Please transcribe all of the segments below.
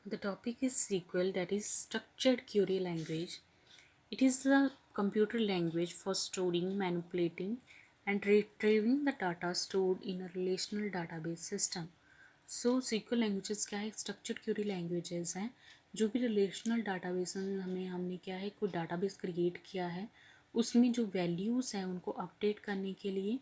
The topic is SQL, that is structured query language. It is the computer language for storing, manipulating, and retrieving the data stored in a relational database system. So SQL languages क्या है, structured Curie languages हैं जो भी relational database में हमने क्या है, कोई डाटाबेस क्रिएट किया है, उसमें जो वैल्यूज़ हैं उनको अपडेट करने के लिए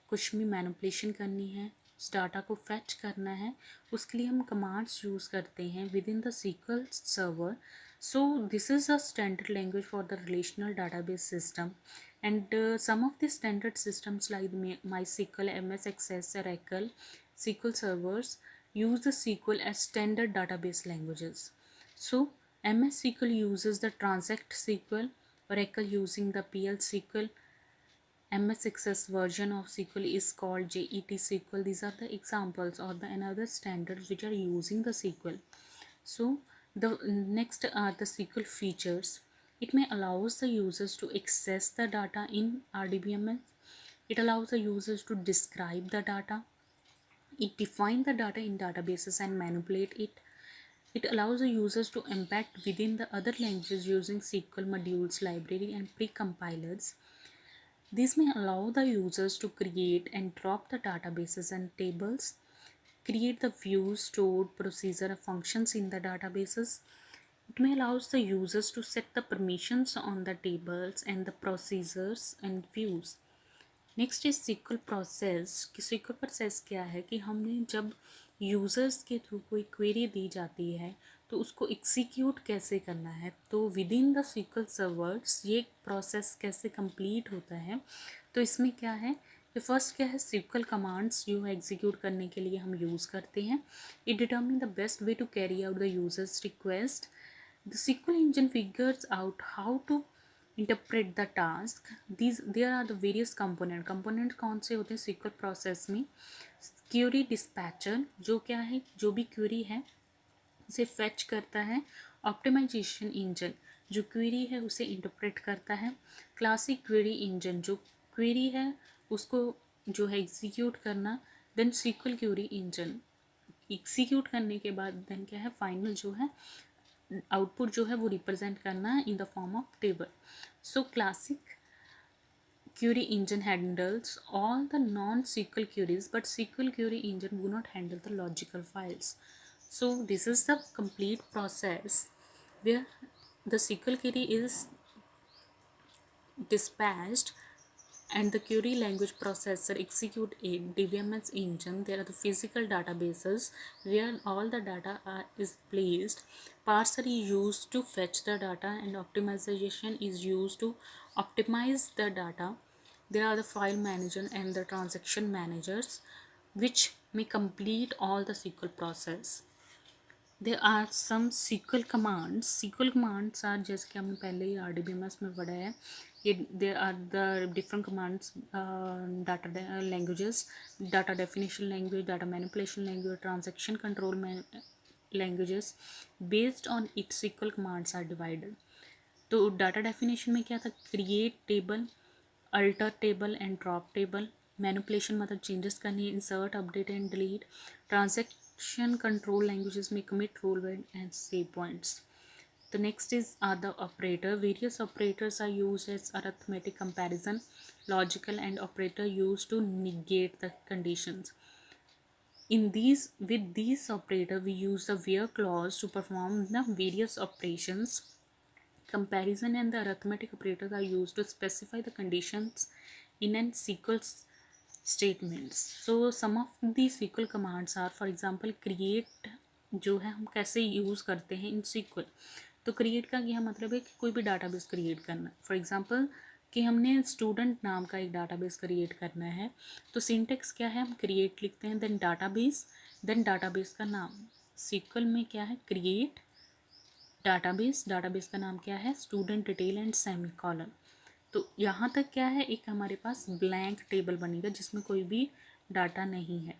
कुछ भी मैनिपुलेशन करनी है, उस डाटा को फैच करना है, उसके लिए हम कमांड्स यूज़ करते हैं with in the SQL server. So this is a standard language for the relational database system, and some of the standard systems like MySQL, MS Access, Oracle, SQL servers use the SQL as standard database languages. So MS SQL uses the Transact SQL, Oracle using the PL SQL, MS Access version of SQL is called JET SQL. These are the examples or the another standards which are using the SQL. So the next are the SQL features. It may allows the users to access the data in RDBMS. It allows the users to describe the data. It defines the data in databases and manipulate it. It allows the users to embed within the other languages using SQL modules, library, and pre-compilers. This may allow the users to create and drop the databases and tables, create the views, stored, procedure, functions in the databases. It may allow the users to set the permissions on the tables and the procedures and views. Next is SQL process कि SQL process क्या है कि हमने जब users के through कोई query दी जाती है तो उसको एग्जीक्यूट कैसे करना है, तो with in the SQL servers ये प्रोसेस कैसे कंप्लीट होता है. तो इसमें क्या है कि फर्स्ट क्या है, SQL कमांड्स जो है एग्जीक्यूट करने के लिए हम यूज़ करते हैं. It determine the best way to carry out the users request. The SQL engine figures out how to interpret the task. These there are the various component कौन से होते हैं SQL प्रोसेस में. क्यूरी डिस्पैचर जो क्या है, जो भी क्यूरी है उसे फेच करता है. ऑप्टिमाइजेशन इंजन जो क्वेरी है उसे इंटरप्रेट करता है. क्लासिक क्वेरी इंजन जो क्वेरी है उसको जो है एग्जीक्यूट करना. Then SQL query engine execute करने के बाद देन क्या है, फाइनल जो है आउटपुट जो है वो रिप्रेजेंट करना है in the form of table. So classic query engine handles all the non-SQL queries, but SQL query engine do not handle the logical files. So this is the complete process where the SQL query is dispatched and the query language processor execute a DBMS engine. There are the physical databases where all the data is placed. Parser is used to fetch the data and optimization is used to optimize the data. There are the file manager and the transaction managers which may complete all the SQL process. There are some SQL commands. SQL commands are जैसे कि हमने पहले ही RDBMS में पढ़ा है. ये there are the different commands, data languages, data definition language, data manipulation language, transaction control languages. Based on it SQL commands are divided. तो data definition में क्या था, create table, alter table and drop table. Manipulation मतलब changes करनी, insert, update and delete. Transaction control languages में commit, roll and save points. The next is the operator. Various operators are used as arithmetic comparison, logical, and operator used to negate the conditions. With these operator, we use the where clause to perform the various operations. Comparison and the arithmetic operators are used to specify the conditions in an SQL statements. So some of the SQL commands are, for example, create जो है हम कैसे use करते हैं इन SQL. तो create का यह मतलब है कि कोई भी डाटाबेस क्रिएट करना. फॉर एग्जांपल कि हमने स्टूडेंट नाम का एक डाटाबेस क्रिएट करना है, तो सिंटेक्स क्या है, हम क्रिएट लिखते हैं, देन डाटाबेस का नाम. SQL में क्या है, क्रिएट डाटाबेस का नाम क्या है, स्टूडेंट डिटेल एंड सेमीकोलन. तो यहाँ तक क्या है, एक हमारे पास ब्लैंक टेबल बनेगा जिसमें कोई भी डाटा नहीं है.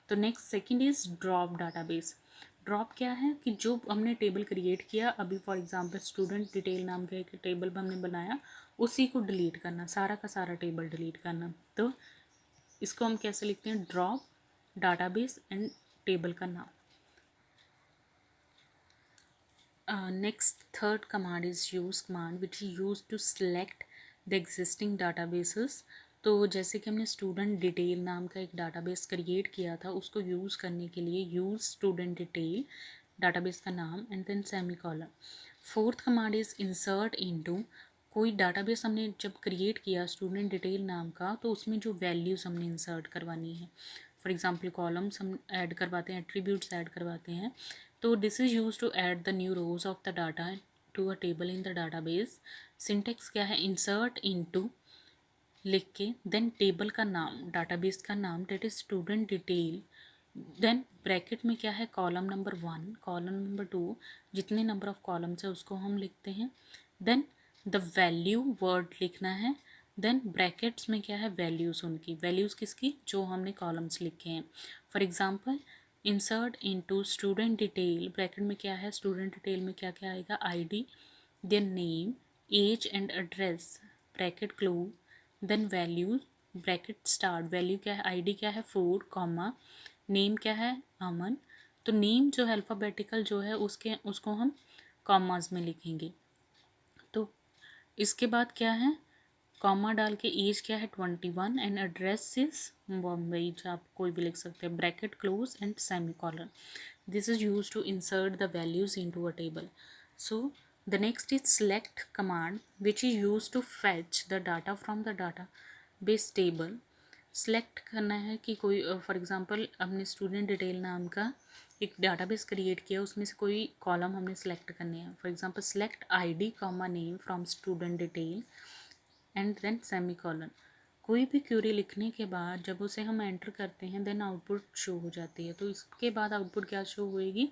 तो next second is drop database. Drop क्या है कि जो हमने टेबल क्रिएट किया, अभी फॉर एग्जांपल स्टूडेंट डिटेल नाम का एक टेबल हमने बनाया, उसी को डिलीट करना, सारा का सारा टेबल डिलीट करना. तो इसको हम कैसे लिखते हैं, ड्रॉप डाटाबेस एंड टेबल का नाम. Next, third command is use command, which is used to select the existing databases. तो जैसे कि हमने स्टूडेंट डिटेल नाम का एक डाटाबेस क्रिएट किया था, उसको यूज़ करने के लिए यूज़ स्टूडेंट डिटेल डाटाबेस का नाम and then semicolon. Fourth command is insert into. कोई डाटाबेस हमने जब क्रिएट किया स्टूडेंट डिटेल नाम का, तो उसमें जो वैल्यूज़ हमने इंसर्ट करवानी है, फॉर एग्जांपल कॉलम्स हम ऐड करवाते हैं, एट्रीब्यूट्स ऐड करवाते हैं. तो this is use to add the new rows of the data to a table in the database. Syntax क्या है, इंसर्ट इनटू लिख के देन टेबल का नाम, डाटाबेस का नाम that is student detail, then bracket में क्या है, कॉलम नंबर 1, कॉलम नंबर 2, जितने नंबर ऑफ कॉलम्स है उसको हम लिखते हैं. देन द वैल्यू वर्ड लिखना है. देन ब्रैकेट्स में क्या है, वैल्यूज़, उनकी वैल्यूज़ किसकी, जो हमने कॉलम्स लिखे हैं. For example insert into student detail, bracket में क्या है, स्टूडेंट डिटेल में क्या क्या आएगा, ID, then name, age and address, bracket close, then values, bracket start, value क्या है, आईडी क्या है, 4, कॉमा, नेम क्या है, अमन. तो नेम जो है अल्फ़ाबेटिकल जो है उसको हम कॉमाज में लिखेंगे. तो इसके बाद क्या है, कॉमा डाल के एज क्या है 21 एंड एड्रेस इज बॉम्बे, जो आप कोई भी लिख सकते हैं, bracket close and semicolon. This is use to insert the values into a table. So the next is select command, which is used to fetch the data from the database table. Select करना है कि कोई for example हमने student detail नाम का एक database create किया, उसमें से कोई कॉलम हमने सेलेक्ट करने हैं. For example select ID comma name from student detail and then semicolon. कोई भी क्यूरी लिखने के बाद जब उसे हम एंटर करते हैं देन आउटपुट शो हो जाती है. तो इसके बाद आउटपुट क्या शो होएगी,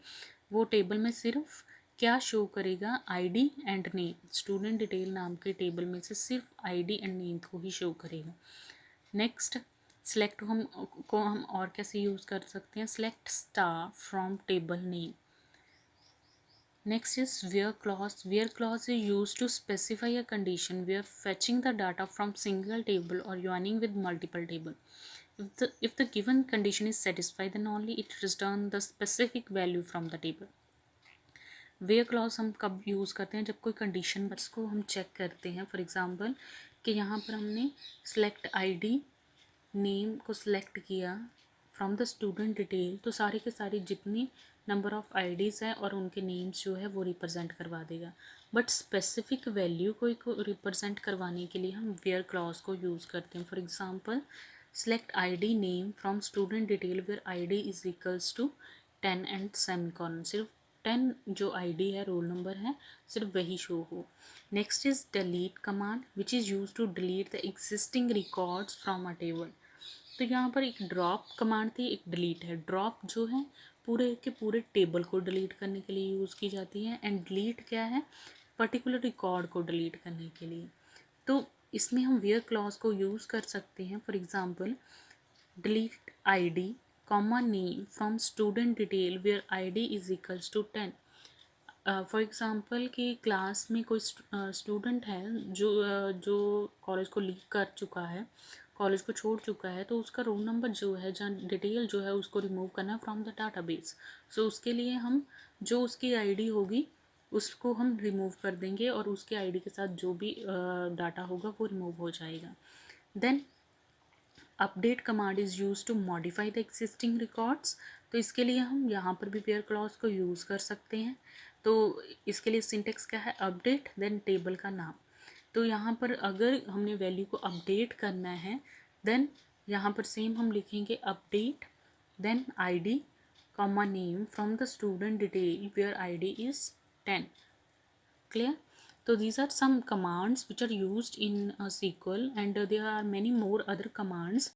वो टेबल में सिर्फ क्या शो करेगा, ID and name. Student detail नाम के टेबल में से सिर्फ आईडी एंड नेम को ही शो करेगा. नेक्स्ट, सेलेक्ट हम और कैसे यूज़ कर सकते हैं, select star from table name. Next is where clause. Where clause is used to specify a condition where fetching the data from single table or joining with multiple table. If the given condition is satisfied, then only it return the specific value from the table. Where clause हम कब use करते हैं, जब कोई condition बस को हम check करते हैं. फॉर एग्जांपल कि यहाँ पर हमने सेलेक्ट आईडी नेम को सिलेक्ट किया फ्रॉम द स्टूडेंट डिटेल, तो सारे के सारे जितनी नंबर ऑफ आईडीज़ हैं और उनके नेम्स जो है वो रिप्रेजेंट करवा देगा. बट स्पेसिफिक वैल्यू को रिप्रेजेंट करवाने के लिए हम वेयर क्लॉज को यूज़ करते हैं. For example select ID name from student detail where ID is equals to 10 and semicolon. सिर्फ 10 जो आईडी है, रोल नंबर है, सिर्फ वही शो हो. Next is delete command, which is use to delete the existing records from a table. तो यहाँ पर एक ड्रॉप कमांड थी, एक डिलीट है. ड्रॉप जो है पूरे के पूरे टेबल को डिलीट करने के लिए यूज़ की जाती है एंड डिलीट क्या है, पर्टिकुलर रिकॉर्ड को डिलीट करने के लिए. तो इसमें हम वेयर क्लॉज को यूज़ कर सकते हैं. For example delete ID comma name from student detail where ID is equals to 10. For example कि क्लास में कोई स्टूडेंट है जो कॉलेज को लीव कर चुका है, कॉलेज को छोड़ चुका है, तो उसका रोल नंबर जो है, जहाँ डिटेल जो है, उसको रिमूव करना है फ्रॉम द डाटाबेस. सो उसके लिए हम जो उसकी आईडी होगी उसको हम रिमूव कर देंगे और उसके आईडी के साथ जो भी डाटा होगा वो रिमूव हो जाएगा. Then update command is use to modify the existing records. तो इसके लिए हम यहाँ पर भी वेयर क्लॉज को यूज़ कर सकते हैं. तो इसके लिए सिंटेक्स क्या है, अपडेट देन टेबल का नाम. तो यहाँ पर अगर हमने वैल्यू को अपडेट करना है देन यहाँ पर सेम हम लिखेंगे update then ID comma name from the student detail where ID is 10. Clear? So these are some commands which are used in SQL, and there are many more other commands